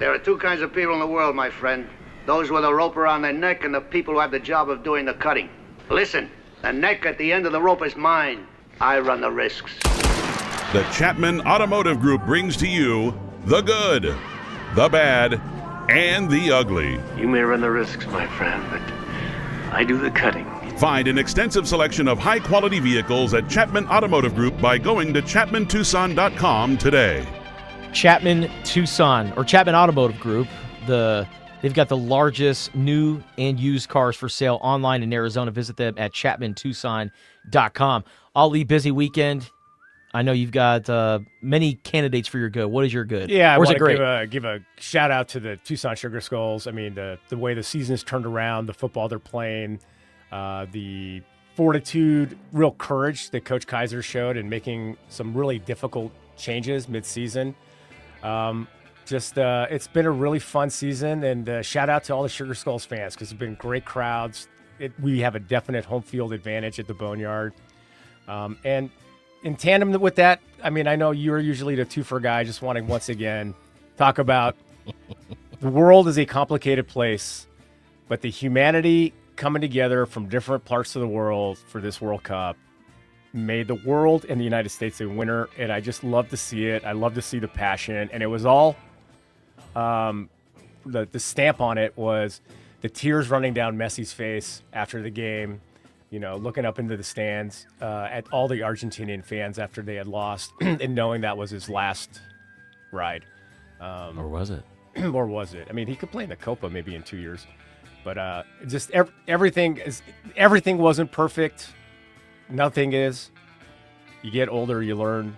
There are two kinds of people in the world, my friend. Those with a rope around their neck and the people who have the job of doing the cutting. Listen, the neck at the end of the rope is mine. I run the risks. The Chapman Automotive Group brings to you the good, the bad, and the ugly. You may run the risks, my friend, but I do the cutting. Find an extensive selection of high-quality vehicles at Chapman Automotive Group by going to ChapmanTucson.com today. Chapman Tucson, or Chapman Automotive Group, they've got the largest new and used cars for sale online in Arizona. Visit them at ChapmanTucson.com. Ali, busy weekend. I know you've got many candidates for your good. What is your good? Yeah, I want to give a shout out to the Tucson Sugar Skulls. I mean, the way the season's turned around, the football they're playing, the fortitude, real courage that Coach Kaiser showed in making some really difficult changes mid-season. It's been a really fun season, and shout out to all the Sugar Skulls fans because it's been great crowds. We have a definite home field advantage at the Boneyard. And in tandem with that, I mean, I know you're usually the two-for guy. I just want to once again talk about the world is a complicated place, but the humanity coming together from different parts of the world for this World Cup made the world and the United States a winner, and I just love to see it. I love to see the passion, and it was all the stamp on it was the tears running down Messi's face after the game, you know, looking up into the stands at all the Argentinian fans after they had lost and knowing that was his last ride. Or was it? Or was it? I mean, he could play in the Copa maybe in 2 years, but just everything wasn't perfect. Nothing is. You get older, you learn.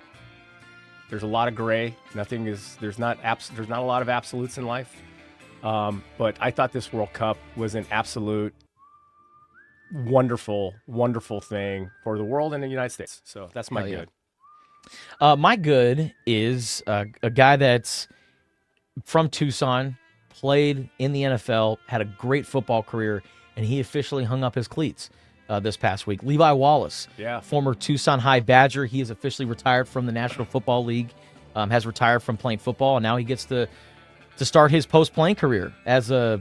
There's a lot of gray. There's not a lot of absolutes in life. But I thought this World Cup was an absolute wonderful, wonderful thing for the world and the United States. So that's my good. My good is a guy that's from Tucson, played in the NFL, had a great football career, and he officially hung up his cleats this past week. Levi Wallace, former Tucson High Badger. He is officially retired from the National Football League, has retired from playing football, and now he gets to start his post-playing career as a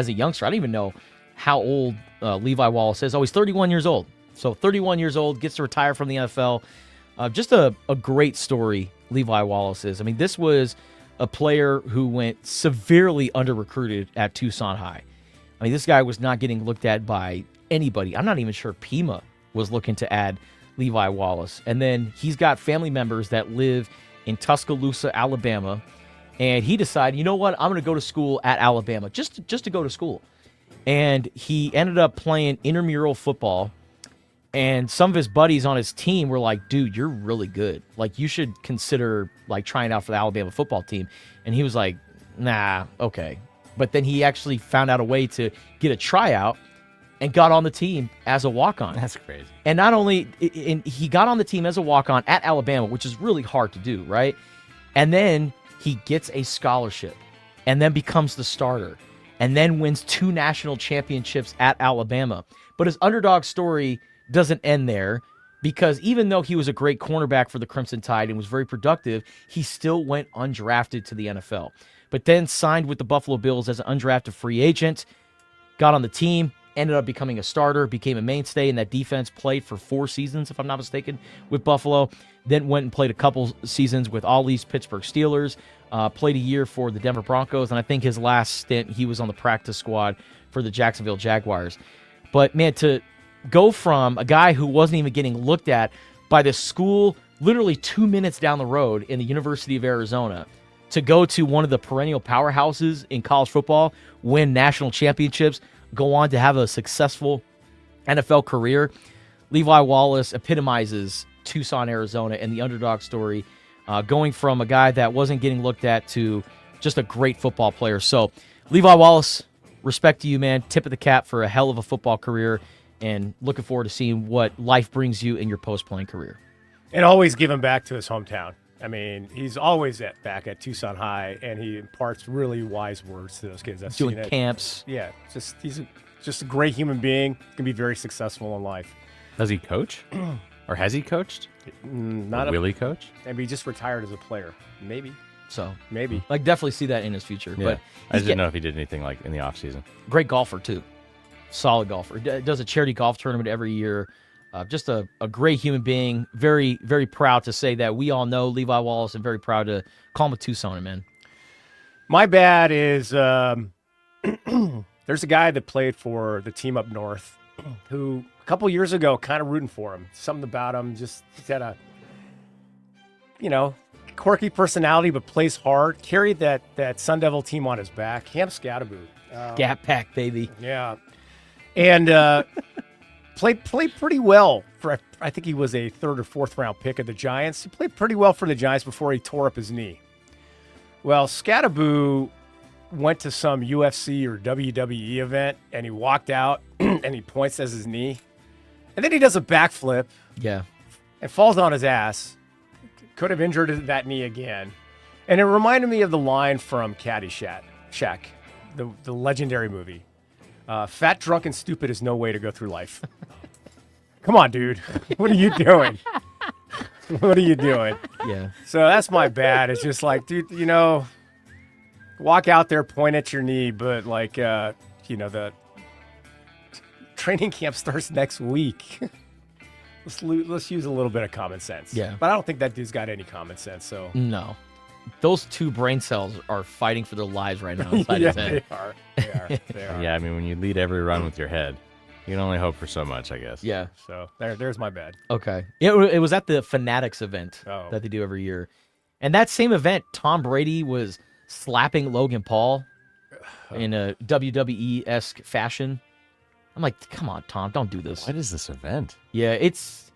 youngster. I don't even know how old Levi Wallace is. Oh, he's 31 years old. So 31 years old, gets to retire from the NFL. Just a great story, Levi Wallace is. I mean, this was a player who went severely under-recruited at Tucson High. I mean, this guy was not getting looked at by anybody. I'm not even sure Pima was looking to add Levi Wallace. And then he's got family members that live in Tuscaloosa, Alabama. And he decided, you know what, I'm going to go to school at Alabama, just to go to school. And he ended up playing intramural football. And some of his buddies on his team were like, dude, you're really good. Like, you should consider, like, trying out for the Alabama football team. And he was like, nah, okay. But then he actually found out a way to get a tryout and got on the team as a walk-on. That's crazy. And not only, he got on the team as a walk-on at Alabama, which is really hard to do, right? And then he gets a scholarship and then becomes the starter and then wins 2 national championships at Alabama. But his underdog story doesn't end there, because even though he was a great cornerback for the Crimson Tide and was very productive, he still went undrafted to the NFL. But then signed with the Buffalo Bills as an undrafted free agent, got on the team, ended up becoming a starter, became a mainstay in that defense, played for 4 seasons, if I'm not mistaken, with Buffalo. Then went and played a couple seasons with Ollie's Pittsburgh Steelers, played a year for the Denver Broncos, and I think his last stint, he was on the practice squad for the Jacksonville Jaguars. But, man, to go from a guy who wasn't even getting looked at by the school literally 2 minutes down the road in the University of Arizona to go to one of the perennial powerhouses in college football, win national championships, go on to have a successful NFL career. Levi Wallace epitomizes Tucson, Arizona, and the underdog story, going from a guy that wasn't getting looked at to just a great football player. So, Levi Wallace, respect to you, man. Tip of the cap for a hell of a football career, and looking forward to seeing what life brings you in your post-playing career. And always giving back to his hometown. I mean, he's always back at Tucson High, and he imparts really wise words to those kids. I've doing seen it. Camps. Yeah, he's just a great human being. Can be very successful in life. Does he coach? Or has he coached? Not Will he coach? Maybe he just retired as a player. Maybe. So Maybe. like definitely see that in his future. Yeah. But I just didn't know if he did anything like in the off season. great golfer too. Solid golfer. Does a charity golf tournament every year. Just a great human being. Very, very proud to say that we all know Levi Wallace and very proud to call him a Tucsoner, man. My bad is there's a guy that played for the team up north who a couple years ago kind of rooting for him. Something about him, just he's had a, quirky personality, but plays hard. Carried that Sun Devil team on his back. Cam Scatterboot. Gap pack, baby. Yeah. And played pretty well for, I think he was a 3rd or 4th round pick of the Giants. He played pretty well for the Giants before he tore up his knee. Well, Scatterboo went to some UFC or WWE event, and he walked out, and he points at his knee. And then he does a backflip Yeah. and falls on his ass. Could have injured that knee again. And it reminded me of the line from Caddyshack, the legendary movie. Fat, drunk, and stupid is no way to go through life. Come on, dude. What are you doing? What are you doing? Yeah. So that's my bad. It's just like, dude, walk out there, point at your knee, but the training camp starts next week. Let's use a little bit of common sense. Yeah. But I don't think that dude's got any common sense. So No. Those 2 brain cells are fighting for their lives right now inside yeah, his head. they are. They are. Yeah, I mean, when you lead every run with your head, you can only hope for so much, I guess. Yeah. So there's my bad. Okay. It was at the Fanatics event that they do every year. And that same event, Tom Brady was slapping Logan Paul in a WWE-esque fashion. I'm like, come on, Tom, don't do this. What is this event? Yeah, it's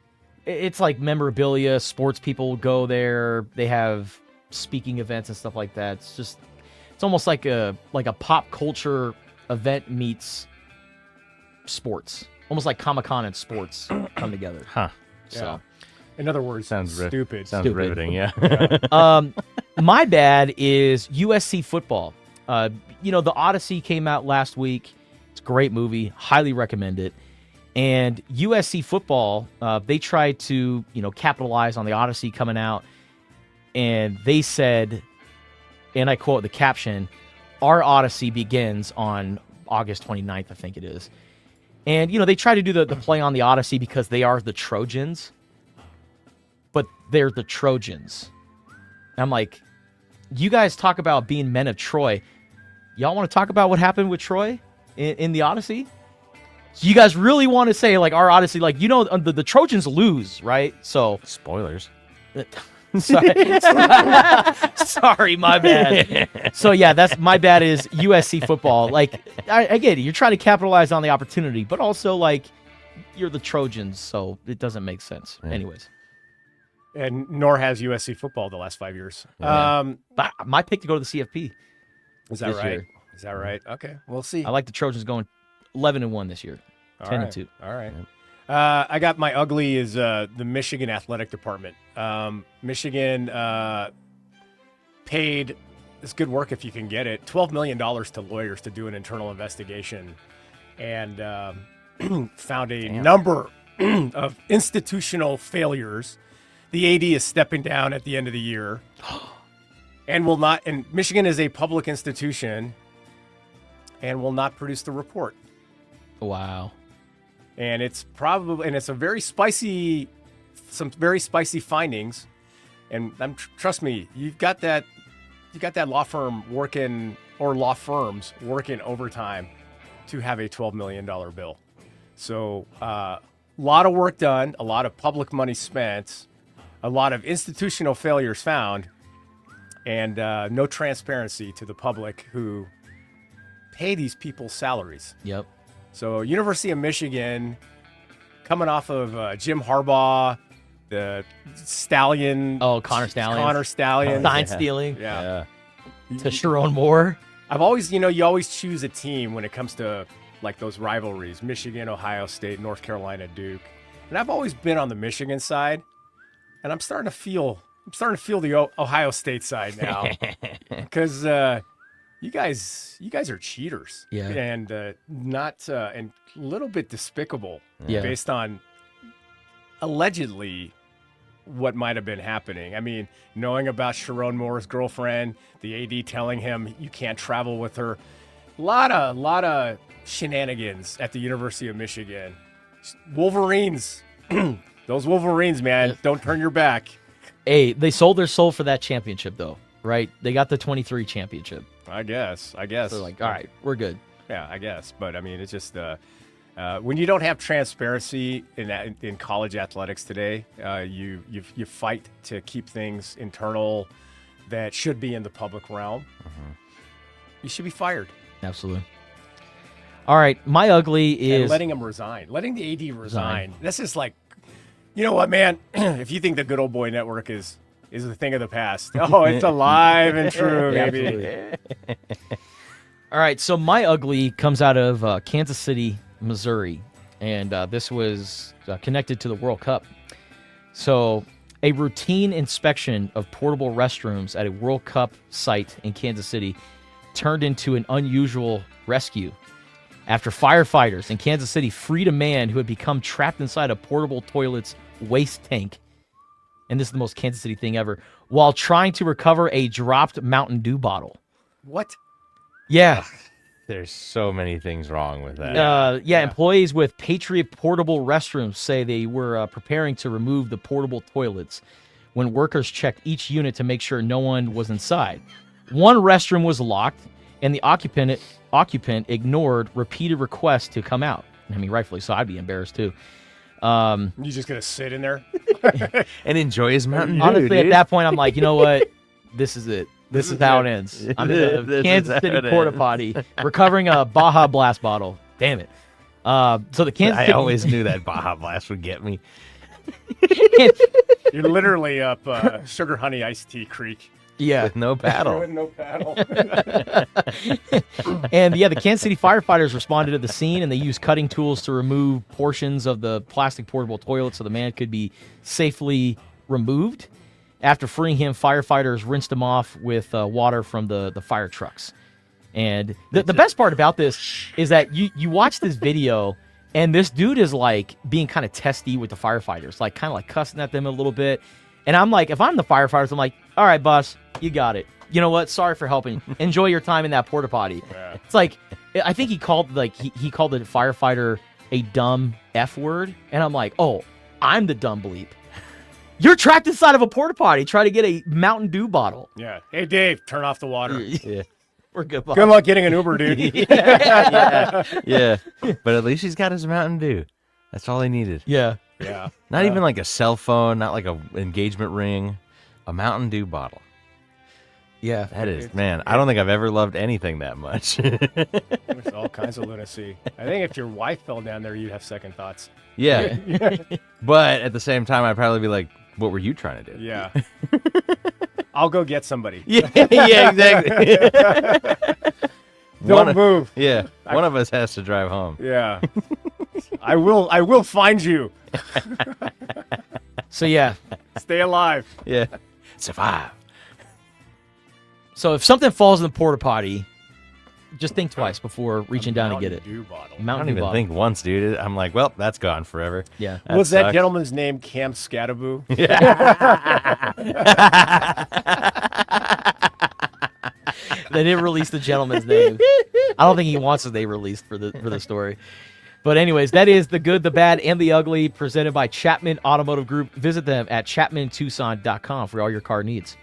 like memorabilia. Sports people go there. They have speaking events and stuff like that. It's almost like a pop culture event meets sports. Almost like Comic-Con and sports come together. Huh. So, Yeah. In other words, stupid. Sounds Stupid. riveting, yeah. my bad is USC football. The Odyssey came out last week. It's a great movie. Highly recommend it. And USC football, they tried to, capitalize on the Odyssey coming out. And they said, and I quote the caption, "Our Odyssey begins on August 29th, I think it is." And, they try to do the play on the Odyssey because they are the Trojans. But they're the Trojans. And I'm like, you guys talk about being men of Troy. Y'all want to talk about what happened with Troy in the Odyssey? So you guys really want to say, our Odyssey, the Trojans lose, right? So Spoilers. Sorry. Sorry, my bad. So yeah, that's my bad is USC football. I get it. You're trying to capitalize on the opportunity, but also you're the Trojans, so it doesn't make sense. Yeah. Anyways. And nor has USC football the last 5 years. Yeah. But my pick to go to the CFP. Is that this right? year. Is that right? Okay, we'll see. I like the Trojans going 11-1 this year. 10-2. All right. I got my ugly is the Michigan Athletic Department. Michigan paid, it's good work if you can get it, $12 million to lawyers to do an internal investigation and found a number of institutional failures. The AD is stepping down at the end of the year and will not, and Michigan is a public institution and will not produce the report. Wow. And it's a very spicy, some very spicy findings. And trust me, you got that law firm working, or law firms working overtime to have a $12 million bill. So a lot of work done, a lot of public money spent, a lot of institutional failures found, and no transparency to the public who pay these people's salaries. Yep. So University of Michigan, coming off of Jim Harbaugh, the Stallion. Oh, Connor Stallion. Sign stealing. Yeah. To Sharon Moore. I've always, you always choose a team when it comes to those rivalries, Michigan, Ohio State, North Carolina, Duke. And I've always been on the Michigan side. And I'm starting to feel the Ohio State side now. Because you guys are cheaters. Yeah. And not and a little bit despicable Yeah. based on allegedly what might have been happening. I mean, knowing about Sharon Moore's girlfriend, the AD telling him you can't travel with her, lot of shenanigans at the University of Michigan. Wolverines, those Wolverines, man, don't turn your back. Hey, they sold their soul for that championship, though, right? They got the 23 championship. I guess. So they're like, all right, we're good. Yeah, I guess. But I mean, it's just when you don't have transparency in college athletics today, you fight to keep things internal that should be in the public realm. You should be fired. Absolutely. All right, my ugly is And letting him resign, letting the AD resign. This is like, you know what, man? If you think the Good Old Boy Network is a thing of the past, oh, it's alive and true, baby. All right, so my ugly comes out of Kansas City, Missouri, and this was connected to the World Cup. So a routine inspection of portable restrooms at a World Cup site in Kansas City turned into an unusual rescue after firefighters in Kansas City freed a man who had become trapped inside a portable toilet's waste tank. And this is the most Kansas City thing ever, while trying to recover a dropped Mountain Dew bottle. What? Yeah. There's so many things wrong with that. Employees with Patriot Portable Restrooms say they were preparing to remove the portable toilets when workers checked each unit to make sure no one was inside. One restroom was locked, and the occupant ignored repeated requests to come out. I mean, rightfully so. I'd be embarrassed, too. You just going to sit in there? And enjoy his Mountain Dew, Honestly, dude. at that point, I'm like, you know what? This is it. This is how it ends. I'm in the Kansas City porta potty recovering a Baja Blast bottle. Damn it. So the Kansas City... I always knew that Baja Blast would get me. You're literally up Sugar Honey Iced Tea Creek. Yeah. With no paddle. With no paddle. And the Kansas City firefighters responded to the scene, and they used cutting tools to remove portions of the plastic portable toilet so the man could be safely removed. After freeing him, firefighters rinsed him off with water from the fire trucks. And the best part about this is that you watch this video, and this dude is like being kind of testy with the firefighters, like kind of like cussing at them a little bit. And I'm like, if I'm the firefighters, I'm like, all right, boss, you got it. You know what? Sorry for helping. Enjoy your time in that porta potty. Yeah. It's like, I think he called he called the firefighter a dumb F word, and I'm like, oh, I'm the dumb bleep. You're trapped inside of a porta potty trying to get a Mountain Dew bottle. Yeah. Hey, Dave, turn off the water. Yeah. We're good, boss. Good luck getting an Uber, dude. Yeah. But at least he's got his Mountain Dew. That's all he needed. Yeah. Yeah. Not even like a cell phone, not like an engagement ring, a Mountain Dew bottle. Yeah. That is, man, I don't think I've ever loved anything that much. There's all kinds of lunacy. I think if your wife fell down there, you'd have second thoughts. Yeah. But at the same time, I'd probably be like, what were you trying to do? Yeah. I'll go get somebody. Yeah, exactly. Don't move. Yeah. One of us has to drive home. Yeah. I will find you. So, yeah. Stay alive. Yeah. Survive. So if something falls in the porta potty, just think twice before reaching down and get it. Dew bottle. I Mountain don't Dew even bottle. think once, dude. I'm like, well, that's gone forever. Yeah. Was that sucks. gentleman's name Cam Scattaboo? They didn't release the gentleman's name. I don't think he wants his name released for the story. But anyways, that is the good, the bad, and the ugly presented by Chapman Automotive Group. Visit them at chapmantucson.com for all your car needs.